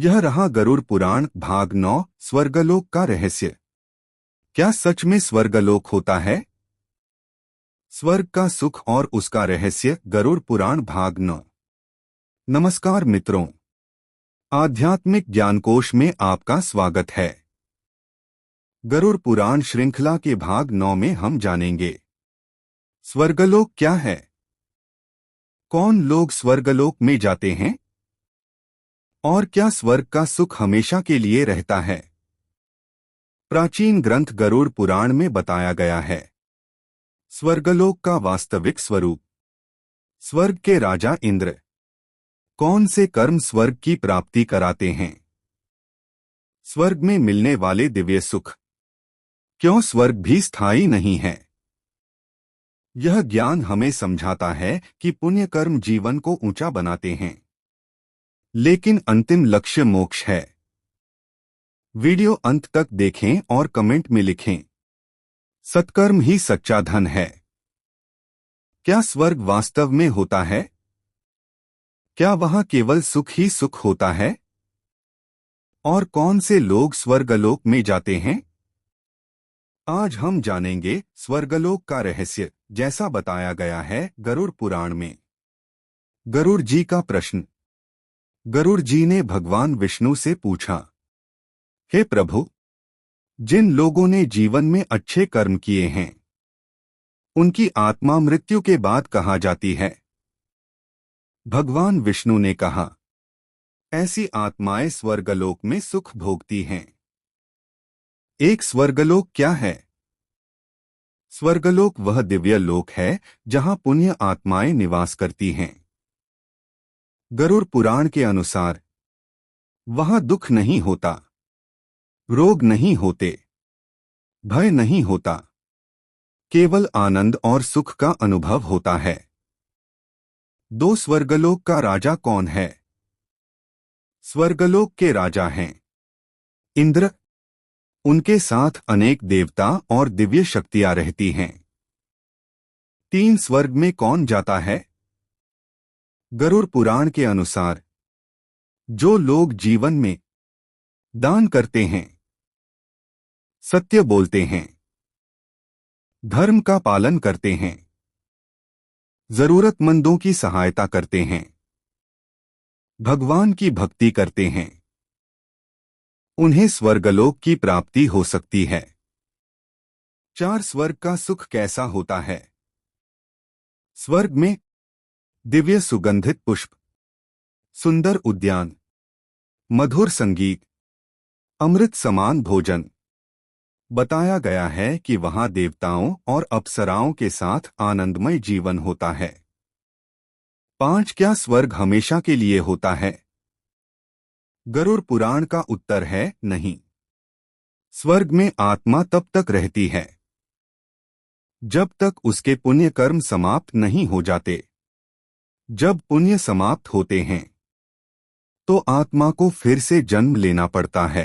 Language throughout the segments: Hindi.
यह रहा गरुड़ पुराण भाग 9 स्वर्गलोक का रहस्य। क्या सच में स्वर्गलोक होता है? स्वर्ग का सुख और उसका रहस्य गरुड़ पुराण भाग 9। नमस्कार मित्रों, आध्यात्मिक ज्ञानकोश में आपका स्वागत है। गरुड़ पुराण श्रृंखला के भाग 9 में हम जानेंगे स्वर्गलोक क्या है, कौन लोग स्वर्गलोक में जाते हैं और क्या स्वर्ग का सुख हमेशा के लिए रहता है। प्राचीन ग्रंथ गरुड़ पुराण में बताया गया है स्वर्गलोक का वास्तविक स्वरूप। स्वर्ग के राजा इंद्र कौन से कर्म स्वर्ग की प्राप्ति कराते हैं, स्वर्ग में मिलने वाले दिव्य सुख, क्यों स्वर्ग भी स्थायी नहीं है। यह ज्ञान हमें समझाता है कि पुण्य कर्म जीवन को ऊंचा बनाते हैं, लेकिन अंतिम लक्ष्य मोक्ष है। वीडियो अंत तक देखें और कमेंट में लिखें, सत्कर्म ही सच्चा धन है। क्या स्वर्ग वास्तव में होता है? क्या वहां केवल सुख ही सुख होता है? और कौन से लोग स्वर्गलोक में जाते हैं? आज हम जानेंगे स्वर्गलोक का रहस्य, जैसा बताया गया है गरुड़ पुराण में। गरुड़ जी का प्रश्न। गरुड़ जी ने भगवान विष्णु से पूछा, हे प्रभु, जिन लोगों ने जीवन में अच्छे कर्म किए हैं उनकी आत्मा मृत्यु के बाद कहाँ जाती है? भगवान विष्णु ने कहा, ऐसी आत्माएं स्वर्गलोक में सुख भोगती हैं। एक स्वर्गलोक क्या है? स्वर्गलोक वह दिव्य लोक है जहां पुण्य आत्माएं निवास करती हैं। गरुड़ पुराण के अनुसार वहां दुख नहीं होता, रोग नहीं होते, भय नहीं होता, केवल आनंद और सुख का अनुभव होता है। दो स्वर्गलोक का राजा कौन है? स्वर्गलोक के राजा हैं इंद्र, उनके साथ अनेक देवता और दिव्य शक्तियां रहती हैं। तीन स्वर्ग में कौन जाता है? गरुड़ पुराण के अनुसार जो लोग जीवन में दान करते हैं, सत्य बोलते हैं, धर्म का पालन करते हैं, जरूरतमंदों की सहायता करते हैं, भगवान की भक्ति करते हैं, उन्हें स्वर्गलोक की प्राप्ति हो सकती है। चार स्वर्ग का सुख कैसा होता है? स्वर्ग में दिव्य सुगंधित पुष्प, सुंदर उद्यान, मधुर संगीत, अमृत समान भोजन। बताया गया है कि वहां देवताओं और अप्सराओं के साथ आनंदमय जीवन होता है। पांच, क्या स्वर्ग हमेशा के लिए होता है? गरुड़ पुराण का उत्तर है नहीं। स्वर्ग में आत्मा तब तक रहती है जब तक उसके पुण्य कर्म समाप्त नहीं हो जाते। जब पुण्य समाप्त होते हैं तो आत्मा को फिर से जन्म लेना पड़ता है।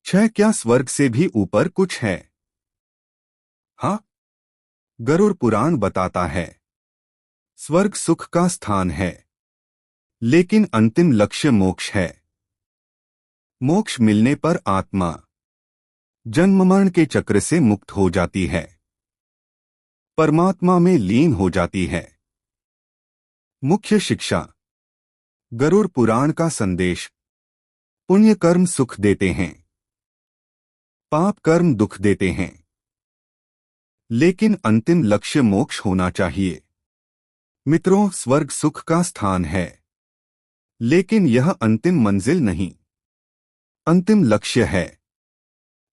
6, क्या स्वर्ग से भी ऊपर कुछ है? हाँ, गरुड़ पुराण बताता है स्वर्ग सुख का स्थान है, लेकिन अंतिम लक्ष्य मोक्ष है। मोक्ष मिलने पर आत्मा जन्म मरण के चक्र से मुक्त हो जाती है, परमात्मा में लीन हो जाती है। मुख्य शिक्षा। गरुड़ पुराण का संदेश। पुण्य कर्म सुख देते हैं, पाप कर्म दुख देते हैं, लेकिन अंतिम लक्ष्य मोक्ष होना चाहिए। मित्रों, स्वर्ग सुख का स्थान है, लेकिन यह अंतिम मंजिल नहीं। अंतिम लक्ष्य है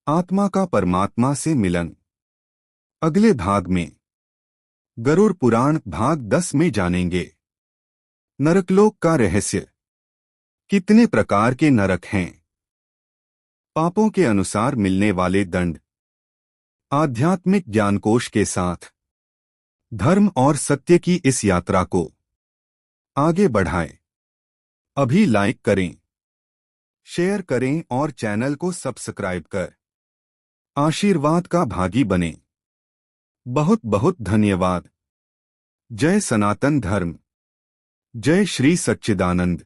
आत्मा का परमात्मा से मिलन। अगले भाग में गरुड़ पुराण भाग 10 में जानेंगे नरकलोक का रहस्य। कितने प्रकार के नरक हैं? पापों के अनुसार मिलने वाले दंड। आध्यात्मिक ज्ञानकोश के साथ धर्म और सत्य की इस यात्रा को आगे बढ़ाएं। अभी लाइक करें, शेयर करें और चैनल को सब्सक्राइब कर आशीर्वाद का भागी बने। बहुत बहुत धन्यवाद। जय सनातन धर्म, जय श्री सच्चिदानंद।